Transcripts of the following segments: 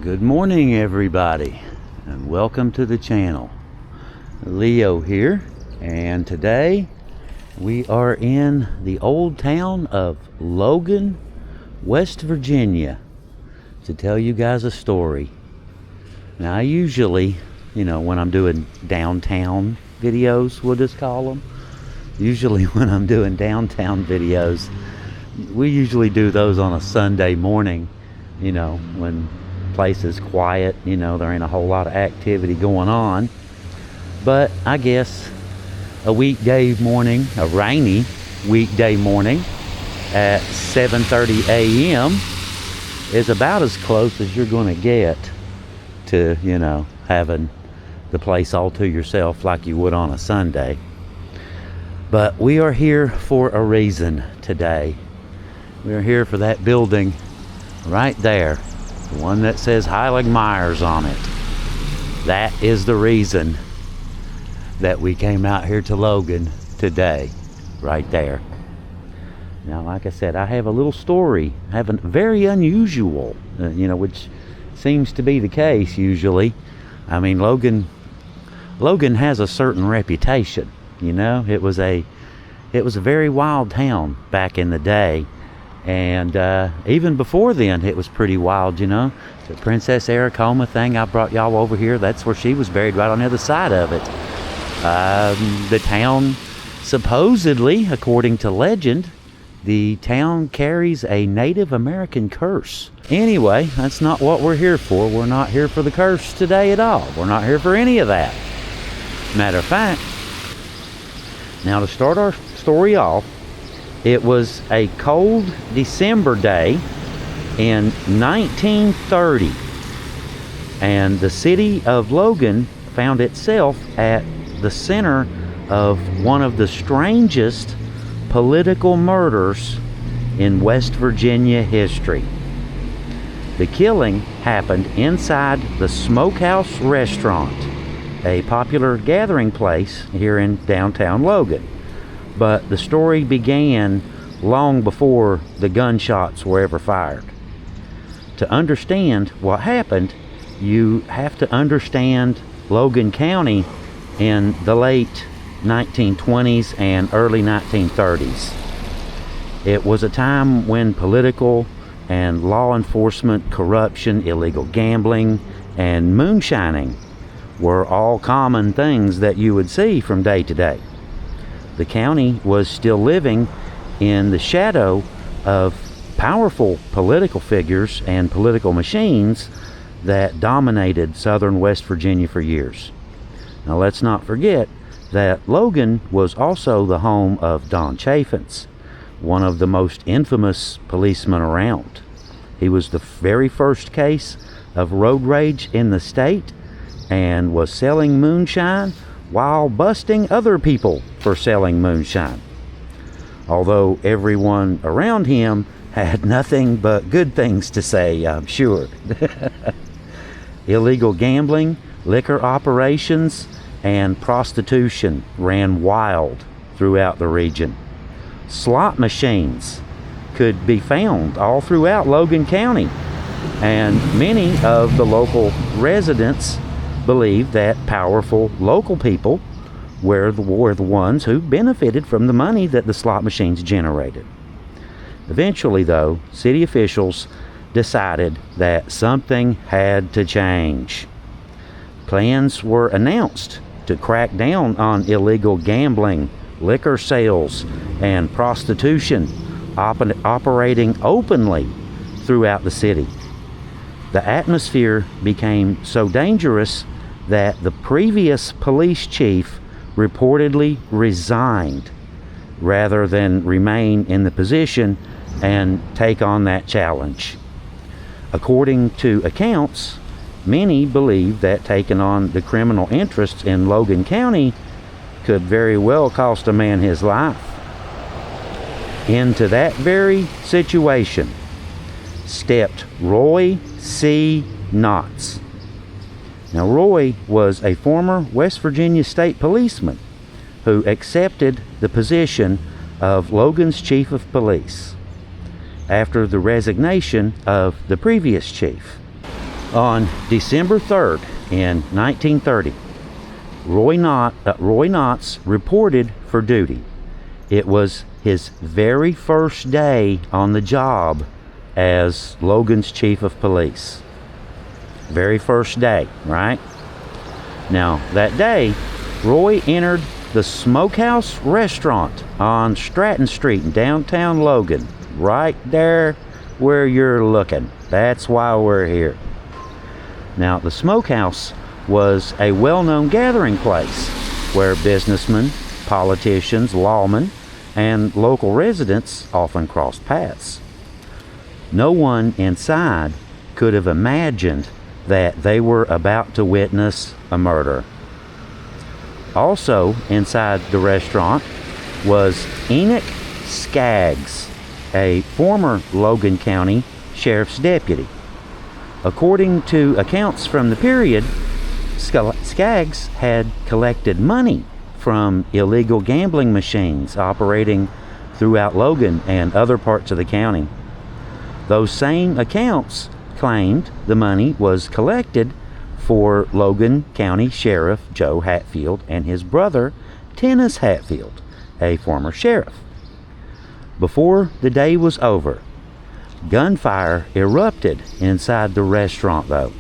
Good morning, everybody, and welcome to the channel. Leo here, and today we are in the old town of Logan, West Virginia, to tell you guys a story. Now, I usually, when I'm doing downtown videos, we'll just call them. Usually when I'm doing downtown videos, we usually do those on a Sunday morning, when place is quiet, there ain't a whole lot of activity going on. But I guess a weekday morning, a rainy weekday morning at 7:30 a.m. is about as close as you're going to get to, having the place all to yourself like you would on a Sunday. But we are here for a reason today. We are here for that building right there, the one that says Heilig Myers on it. That is the reason that we came out here to Logan today, right there. Now, like I said, I have a little story, very unusual, which seems to be the case usually. I mean, Logan has a certain reputation. It was a very wild town back in the day. And even before then, it was pretty wild, The Princess Aracoma thing, I brought y'all over here. That's where she was buried, right on the other side of it. The town, supposedly, according to legend, the town carries a Native American curse. Anyway, that's not what we're here for. We're not here for the curse today at all. We're not here for any of that. Matter of fact, now to start our story off, it was a cold December day in 1930, and the city of Logan found itself at the center of one of the strangest political murders in West Virginia history. The killing happened inside the Smokehouse Restaurant, a popular gathering place here in downtown Logan. But the story began long before the gunshots were ever fired. To understand what happened, you have to understand Logan County in the late 1920s and early 1930s. It was a time when political and law enforcement corruption, illegal gambling, and moonshining were all common things that you would see from day to day. The county was still living in the shadow of powerful political figures and political machines that dominated southern West Virginia for years. Now, let's not forget that Logan was also the home of Don Chaffetz, one of the most infamous policemen around. He was the very first case of road rage in the state and was selling moonshine while busting other people for selling moonshine. Although everyone around him had nothing but good things to say, I'm sure. Illegal gambling, liquor operations, and prostitution ran wild throughout the region. Slot machines could be found all throughout Logan County, and many of the local residents believed that powerful local people were the ones who benefited from the money that the slot machines generated. Eventually, though, city officials decided that something had to change. Plans were announced to crack down on illegal gambling, liquor sales, and prostitution operating openly throughout the city. The atmosphere became so dangerous that the previous police chief reportedly resigned rather than remain in the position and take on that challenge. According to accounts, many believe that taking on the criminal interests in Logan County could very well cost a man his life. Into that very situation stepped Roy C. Knotts. Now, Roy was a former West Virginia state policeman who accepted the position of Logan's chief of police after the resignation of the previous chief. On December 3rd in 1930, Roy Knotts reported for duty. It was his very first day on the job as Logan's chief of police. Very first day, right? Now, that day, Roy entered the Smokehouse restaurant on Stratton Street in downtown Logan, right there where you're looking. That's why we're here. Now, the Smokehouse was a well-known gathering place where businessmen, politicians, lawmen, and local residents often crossed paths. No one inside could have imagined that they were about to witness a murder. Also inside the restaurant was Enoch Skaggs, a former Logan County Sheriff's deputy. According to accounts from the period, Skaggs had collected money from illegal gambling machines operating throughout Logan and other parts of the county. Those same accounts claimed the money was collected for Logan County Sheriff Joe Hatfield and his brother Dennis Hatfield, a former sheriff. Before the day was over, gunfire erupted inside the restaurant though.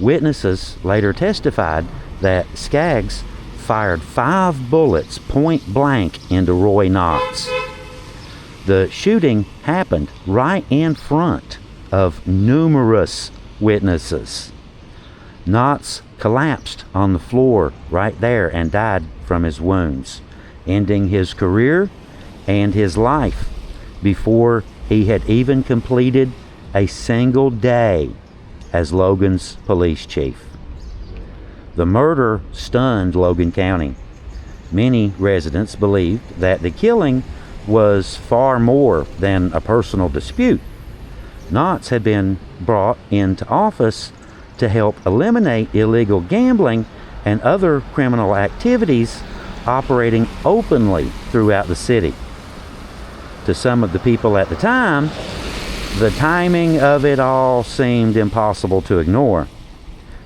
Witnesses later testified that Skaggs fired 5 bullets point blank into Roy Knotts. The shooting happened right in front of numerous witnesses. Knotts collapsed on the floor right there and died from his wounds, ending his career and his life before he had even completed a single day as Logan's police chief. The murder stunned Logan County. Many residents believed that the killing was far more than a personal dispute. Knotts had been brought into office to help eliminate illegal gambling and other criminal activities operating openly throughout the city. To some of the people at the time, the timing of it all seemed impossible to ignore.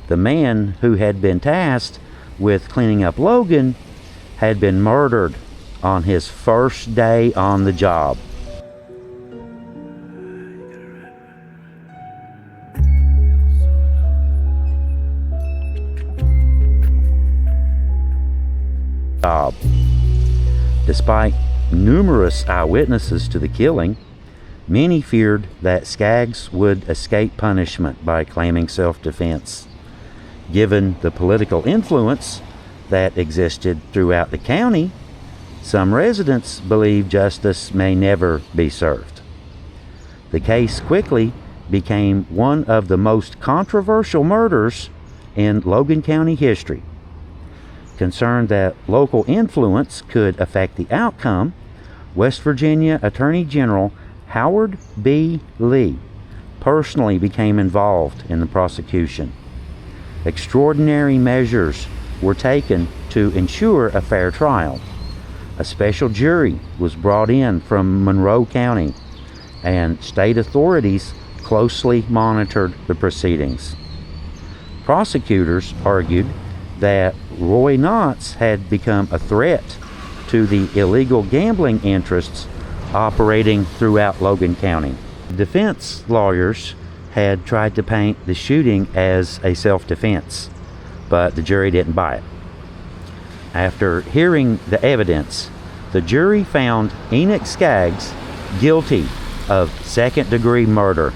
The man who had been tasked with cleaning up Logan had been murdered on his first day on the job. Despite numerous eyewitnesses to the killing, many feared that Skaggs would escape punishment by claiming self-defense. Given the political influence that existed throughout the county, some residents believe justice may never be served. The case quickly became one of the most controversial murders in Logan County history. Concerned that local influence could affect the outcome, West Virginia Attorney General Howard B. Lee personally became involved in the prosecution. Extraordinary measures were taken to ensure a fair trial. A special jury was brought in from Monroe County, and state authorities closely monitored the proceedings. Prosecutors argued that Roy Knotts had become a threat to the illegal gambling interests operating throughout Logan County. Defense lawyers had tried to paint the shooting as a self-defense, but the jury didn't buy it. After hearing the evidence, the jury found Enoch Skaggs guilty of second-degree murder.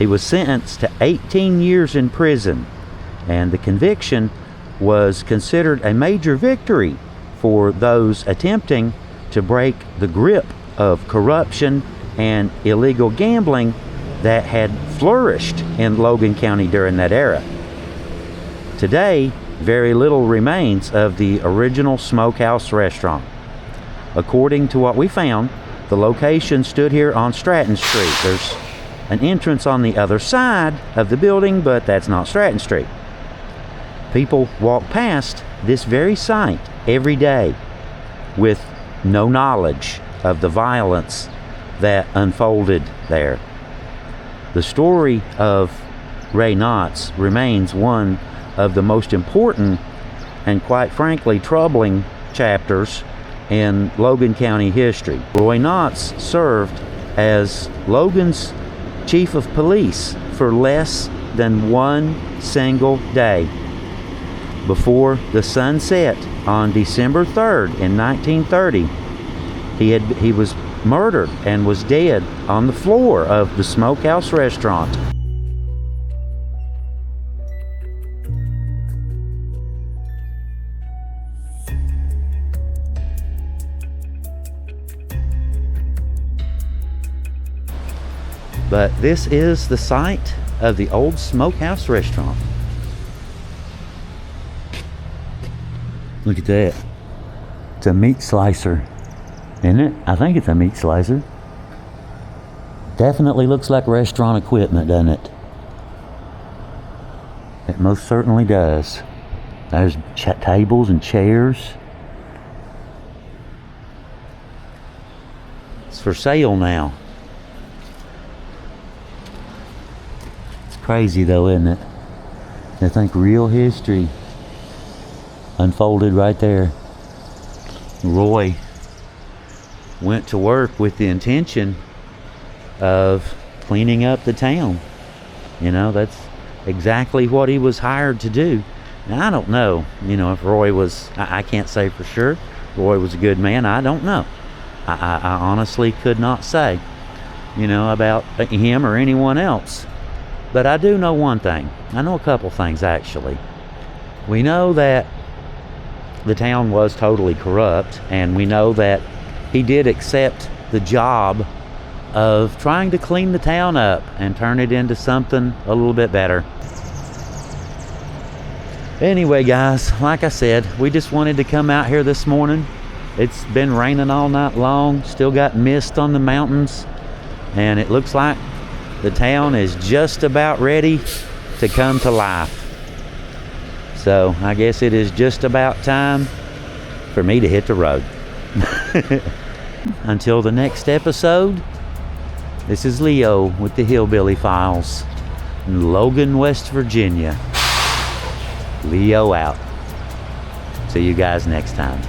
He was sentenced to 18 years in prison, and the conviction was considered a major victory for those attempting to break the grip of corruption and illegal gambling that had flourished in Logan County during that era. Today, very little remains of the original Smokehouse restaurant. According to what we found, the location stood here on Stratton Street. There's an entrance on the other side of the building, but that's not Stratton Street. People walk past this very site every day with no knowledge of the violence that unfolded there. The story of Ray Knotts remains one of the most important and, quite frankly, troubling chapters in Logan County history. Roy Knotts served as Logan's chief of police for less than one single day. Before the sun set on December 3rd in 1930, he was murdered and was dead on the floor of the Smokehouse restaurant. But this is the site of the old Smokehouse restaurant. Look at that. It's a meat slicer, isn't it? I think it's a meat slicer. Definitely looks like restaurant equipment, doesn't it? It most certainly does. There's tables and chairs. It's for sale now. Crazy though, isn't it? I think real history unfolded right there. Roy went to work with the intention of cleaning up the town. You know, that's exactly what he was hired to do. Now, I don't know, if Roy was, I can't say for sure. Roy was a good man. I don't know. I honestly could not say, about him or anyone else. But I do know one thing. I know a couple things, actually. We know that the town was totally corrupt, and we know that he did accept the job of trying to clean the town up and turn it into something a little bit better. Anyway, guys, like I said, we just wanted to come out here this morning. It's been raining all night long, still got mist on the mountains, and it looks like the town is just about ready to come to life. So I guess it is just about time for me to hit the road. Until the next episode, this is Leo with the Hillbilly Files in Logan, West Virginia. Leo out. See you guys next time.